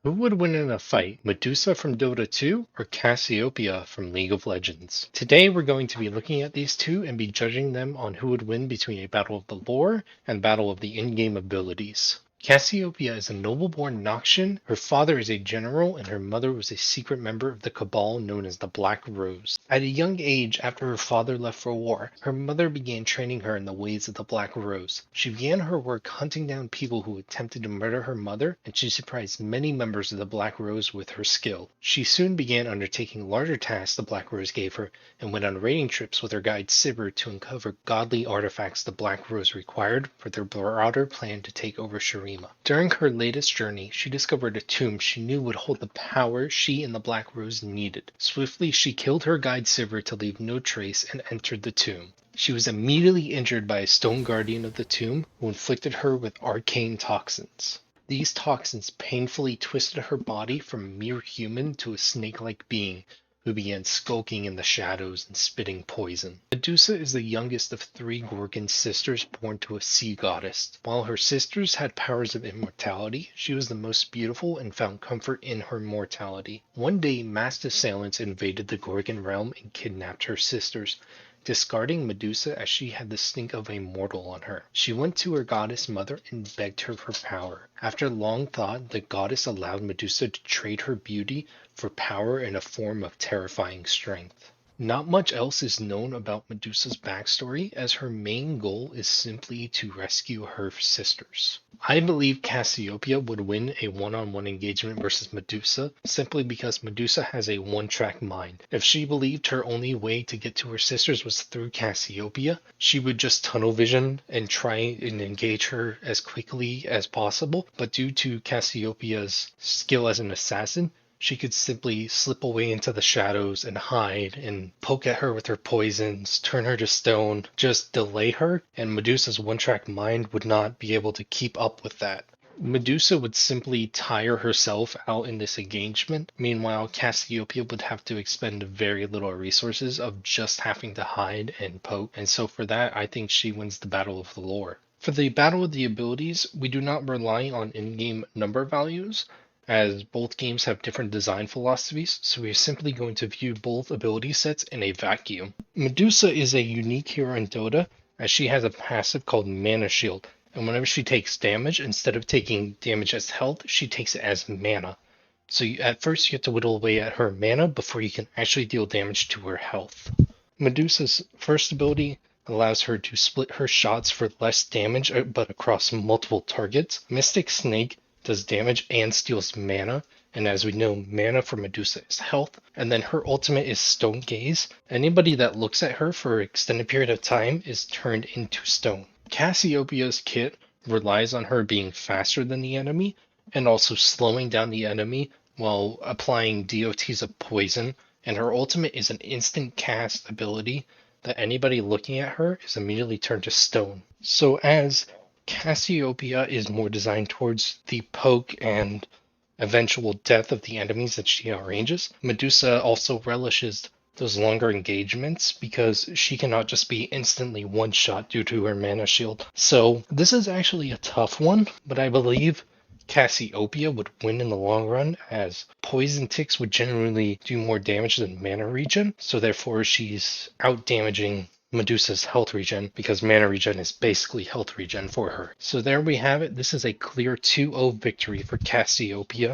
Who would win in a fight, Medusa from Dota 2 or Cassiopeia from League of Legends? Today we're going to be looking at these two and be judging them on who would win between a battle of the lore and battle of the in-game abilities. Cassiopeia is a noble-born Noxian. Her father is a general, and her mother was a secret member of the Cabal known as the Black Rose. At a young age, after her father left for war, her mother began training her in the ways of the Black Rose. She began her work hunting down people who attempted to murder her mother, and she surprised many members of the Black Rose with her skill. She soon began undertaking larger tasks the Black Rose gave her, and went on raiding trips with her guide Sivir to uncover godly artifacts the Black Rose required for their broader plan to take over Shurima. During her latest journey, she discovered a tomb she knew would hold the power she and the Black Rose needed. Swiftly, she killed her guide Sivir to leave no trace and entered the tomb. She was immediately injured by a stone guardian of the tomb who inflicted her with arcane toxins. These toxins painfully twisted her body from a mere human to a snake-like being who began skulking in the shadows and spitting poison. Medusa is the youngest of three Gorgon sisters born to a sea goddess. While her sisters had powers of immortality, she was the most beautiful and found comfort in her mortality. One day, masked assailants invaded the Gorgon realm and kidnapped her sisters, discarding Medusa as she had the stink of a mortal on her. She went to her goddess mother and begged her for power. After long thought, the goddess allowed Medusa to trade her beauty for power in a form of terrifying strength. Not much else is known about Medusa's backstory, as her main goal is simply to rescue her sisters. I believe Cassiopeia would win a one-on-one engagement versus Medusa, simply because Medusa has a one-track mind. If she believed her only way to get to her sisters was through Cassiopeia, she would just tunnel vision and try and engage her as quickly as possible, but due to Cassiopeia's skill as an assassin, she could simply slip away into the shadows and hide and poke at her with her poisons, turn her to stone, just delay her, and Medusa's one-track mind would not be able to keep up with that. Medusa would simply tire herself out in this engagement. Meanwhile, Cassiopeia would have to expend very little resources of just having to hide and poke, and so for that, I think she wins the Battle of the Lore. For the Battle of the Abilities, we do not rely on in-game number values, as both games have different design philosophies, so we are simply going to view both ability sets in a vacuum. Medusa is a unique hero in Dota, as she has a passive called Mana Shield, and whenever she takes damage, instead of taking damage as health, she takes it as mana. So at first you have to whittle away at her mana before you can actually deal damage to her health. Medusa's first ability allows her to split her shots for less damage, but across multiple targets. Mystic Snake does damage and steals mana, and as we know, mana for Medusa is health, and then her ultimate is Stone Gaze. Anybody that looks at her for an extended period of time is turned into stone. Cassiopeia's kit relies on her being faster than the enemy, and also slowing down the enemy while applying DOTs of poison, and her ultimate is an instant cast ability that anybody looking at her is immediately turned to stone. So as Cassiopeia is more designed towards the poke and eventual death of the enemies that she outranges, Medusa also relishes those longer engagements because she cannot just be instantly one-shot due to her mana shield. So this is actually a tough one, but I believe Cassiopeia would win in the long run, as poison ticks would generally do more damage than mana regen, so therefore she's out damaging Medusa's health regen because mana regen is basically health regen for her. So there we have it. This is a clear 2-0 victory for Cassiopeia.